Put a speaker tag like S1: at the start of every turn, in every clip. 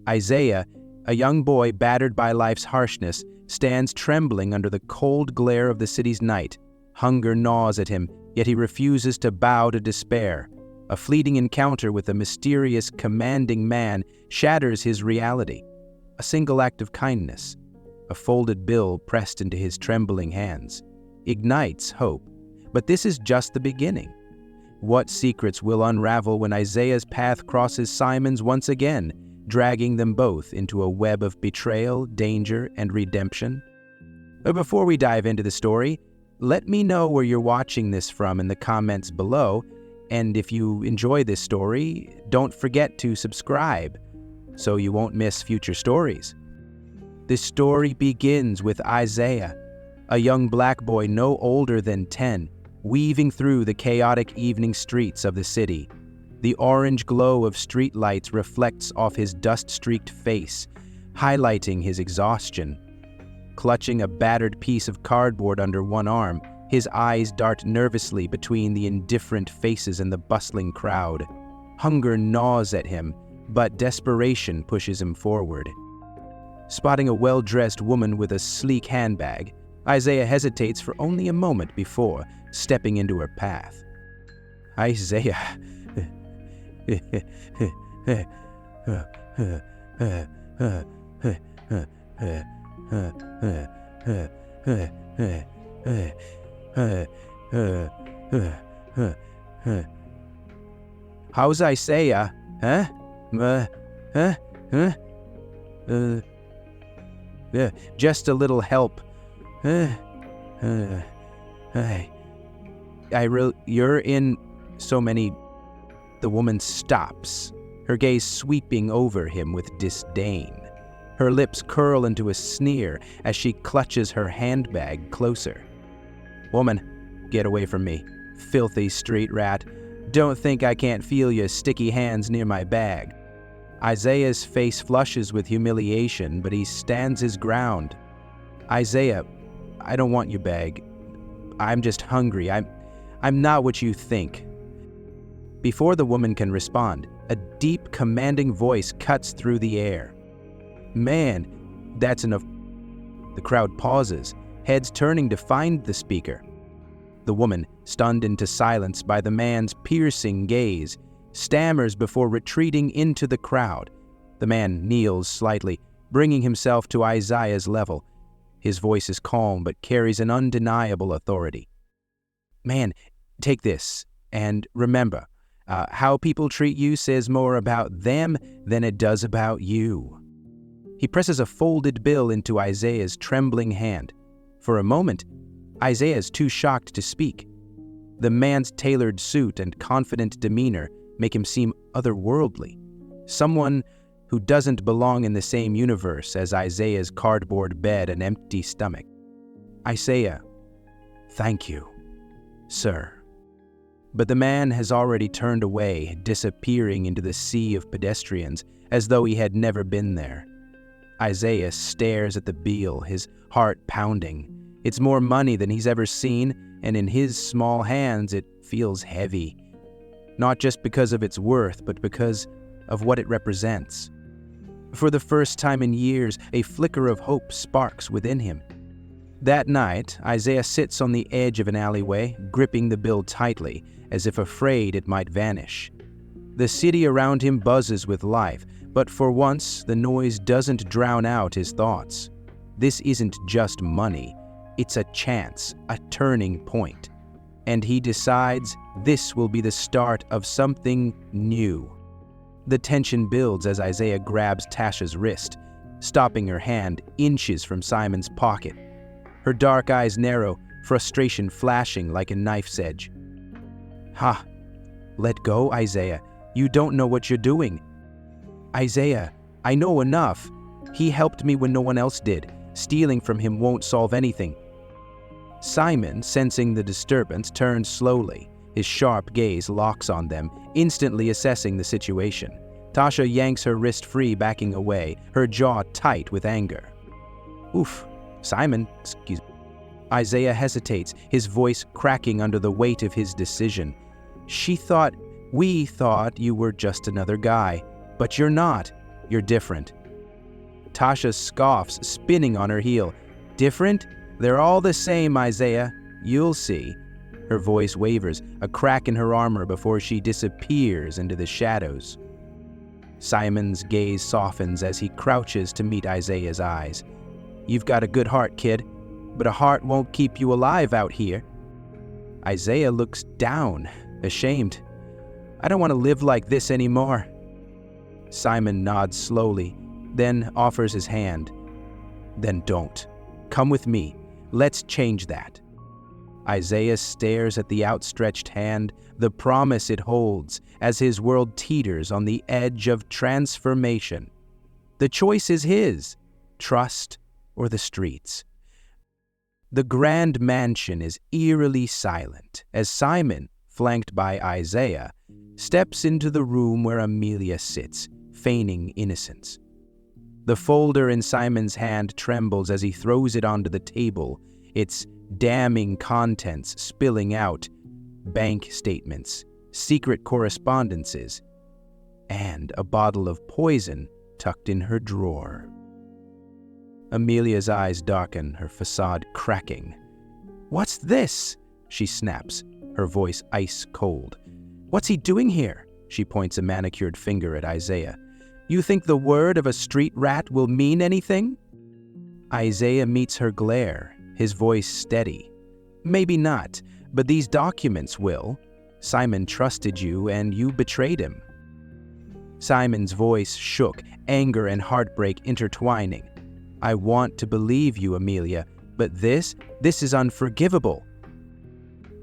S1: Isaiah, a young boy battered by life's harshness, stands trembling under the cold glare of the city's night. Hunger gnaws at him, yet he refuses to bow to despair. A fleeting encounter with a mysterious, commanding man shatters his reality. A single act of kindness, a folded bill pressed into his trembling hands, ignites hope. But this is just the beginning. What secrets will unravel when Isaiah's path crosses Simon's once again, dragging them both into a web of betrayal, danger, and redemption? But before we dive into the story, let me know where you're watching this from in the comments below, and if you enjoy this story, don't forget to subscribe so you won't miss future stories. This story begins with Isaiah, a young black boy no older than 10, weaving through the chaotic evening streets of the city. The orange glow of streetlights reflects off his dust-streaked face, highlighting his exhaustion. Clutching a battered piece of cardboard under one arm, his eyes dart nervously between the indifferent faces in the bustling crowd. Hunger gnaws at him, but desperation pushes him forward. Spotting a well-dressed woman with a sleek handbag, Isaiah hesitates for only a moment before stepping into her path. Isaiah... How's Isaiah? Huh? Just a little help. You're in so many... The woman stops, her gaze sweeping over him with disdain. Her lips curl into a sneer as she clutches her handbag closer. Woman, get away from me, filthy street rat. Don't think I can't feel your sticky hands near my bag. Isaiah's face flushes with humiliation, but he stands his ground. Isaiah, I don't want your bag. I'm just hungry. I'm not what you think. Before the woman can respond, a deep, commanding voice cuts through the air. Man, that's enough. The crowd pauses, heads turning to find the speaker. The woman, stunned into silence by the man's piercing gaze, stammers before retreating into the crowd. The man kneels slightly, bringing himself to Isaiah's level. His voice is calm but carries an undeniable authority. Man, take this, and remember, how people treat you says more about them than it does about you. He presses a folded bill into Isaiah's trembling hand. For a moment, Isaiah is too shocked to speak. The man's tailored suit and confident demeanor make him seem otherworldly. Someone who doesn't belong in the same universe as Isaiah's cardboard bed and empty stomach. Isaiah, thank you, sir. But the man has already turned away, disappearing into the sea of pedestrians as though he had never been there. Isaiah stares at the bill, his heart pounding. It's more money than he's ever seen, and in his small hands it feels heavy. Not just because of its worth, but because of what it represents. For the first time in years, a flicker of hope sparks within him. That night, Isaiah sits on the edge of an alleyway, gripping the bill tightly, as if afraid it might vanish. The city around him buzzes with life, but for once, the noise doesn't drown out his thoughts. This isn't just money. It's a chance, a turning point. And he decides this will be the start of something new. The tension builds as Isaiah grabs Tasha's wrist, stopping her hand inches from Simon's pocket. Her dark eyes narrow, frustration flashing like a knife's edge. Ha! Let go, Isaiah. You don't know what you're doing. Isaiah, I know enough. He helped me when no one else did. Stealing from him won't solve anything. Simon, sensing the disturbance, turns slowly. His sharp gaze locks on them, instantly assessing the situation. Tasha yanks her wrist free, backing away, her jaw tight with anger. Oof, Simon, excuse me. Isaiah hesitates, his voice cracking under the weight of his decision. We thought you were just another guy, but you're not. You're different." Tasha scoffs, spinning on her heel. "Different? They're all the same, Isaiah. You'll see." Her voice wavers, a crack in her armor before she disappears into the shadows. Simon's gaze softens as he crouches to meet Isaiah's eyes. "You've got a good heart, kid, but a heart won't keep you alive out here." Isaiah looks down, ashamed. "I don't want to live like this anymore." Simon nods slowly, then offers his hand. "Then don't. Come with me. Let's change that." Isaiah stares at the outstretched hand, the promise it holds, as his world teeters on the edge of transformation. The choice is his: trust or the streets. The grand mansion is eerily silent as Simon, flanked by Isaiah, steps into the room where Amelia sits, feigning innocence. The folder in Simon's hand trembles as he throws it onto the table, its damning contents spilling out: bank statements, secret correspondences, and a bottle of poison tucked in her drawer. Amelia's eyes darken, her facade cracking. "What's this?" she snaps, her voice ice cold. "What's he doing here?" She points a manicured finger at Isaiah. "You think the word of a street rat will mean anything?" Isaiah meets her glare, his voice steady. "Maybe not, but these documents will. Simon trusted you and you betrayed him." Simon's voice shook, anger and heartbreak intertwining. "I want to believe you, Amelia, but this is unforgivable."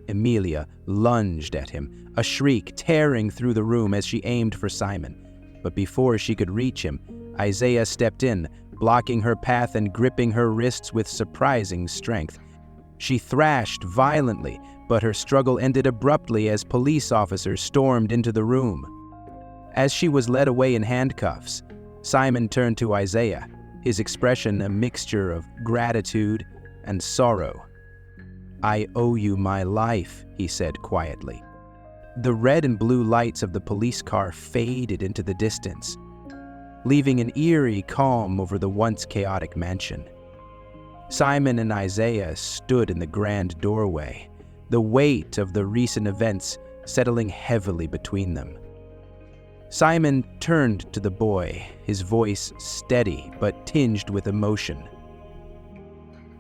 S1: Amelia lunged at him, a shriek tearing through the room as she aimed for Simon. But before she could reach him, Isaiah stepped in, blocking her path and gripping her wrists with surprising strength. She thrashed violently, but her struggle ended abruptly as police officers stormed into the room. As she was led away in handcuffs, Simon turned to Isaiah, his expression a mixture of gratitude and sorrow. "I owe you my life," he said quietly. The red and blue lights of the police car faded into the distance, leaving an eerie calm over the once chaotic mansion. Simon and Isaiah stood in the grand doorway, the weight of the recent events settling heavily between them. Simon turned to the boy, his voice steady but tinged with emotion.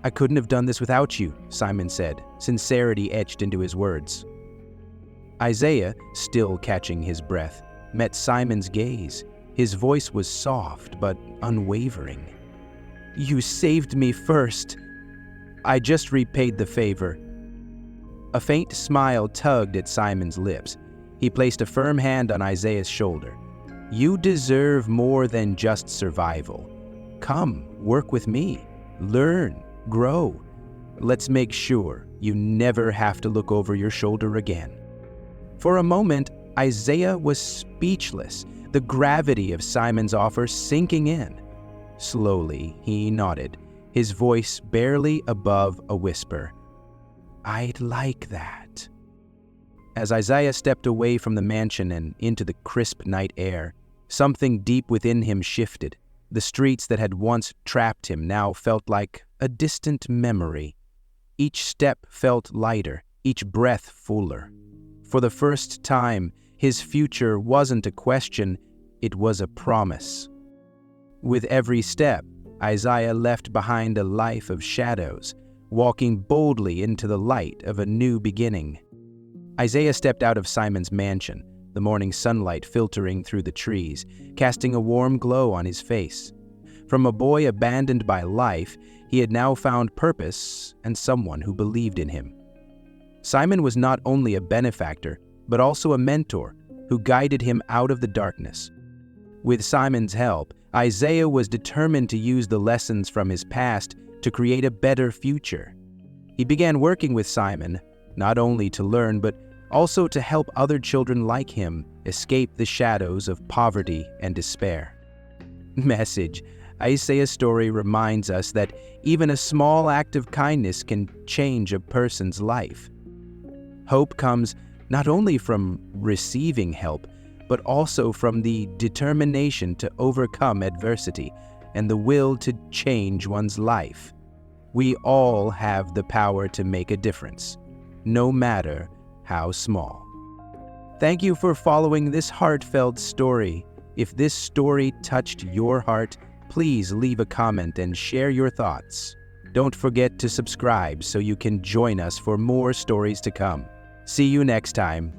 S1: "I couldn't have done this without you," Simon said, sincerity etched into his words. Isaiah, still catching his breath, met Simon's gaze. His voice was soft but unwavering. "You saved me first. I just repaid the favor." A faint smile tugged at Simon's lips. He placed a firm hand on Isaiah's shoulder. "You deserve more than just survival. Come, work with me. Learn, grow. Let's make sure you never have to look over your shoulder again." For a moment, Isaiah was speechless, the gravity of Simon's offer sinking in. Slowly, he nodded, his voice barely above a whisper. "I'd like that." As Isaiah stepped away from the mansion and into the crisp night air, something deep within him shifted. The streets that had once trapped him now felt like a distant memory. Each step felt lighter, each breath fuller. For the first time, his future wasn't a question, it was a promise. With every step, Isaiah left behind a life of shadows, walking boldly into the light of a new beginning. Isaiah stepped out of Simon's mansion, the morning sunlight filtering through the trees, casting a warm glow on his face. From a boy abandoned by life, he had now found purpose and someone who believed in him. Simon was not only a benefactor, but also a mentor who guided him out of the darkness. With Simon's help, Isaiah was determined to use the lessons from his past to create a better future. He began working with Simon, not only to learn, but also to help other children like him escape the shadows of poverty and despair. Message: Isaiah's story reminds us that even a small act of kindness can change a person's life. Hope comes not only from receiving help, but also from the determination to overcome adversity and the will to change one's life. We all have the power to make a difference, no matter how small. Thank you for following this heartfelt story. If this story touched your heart, please leave a comment and share your thoughts. Don't forget to subscribe so you can join us for more stories to come. See you next time.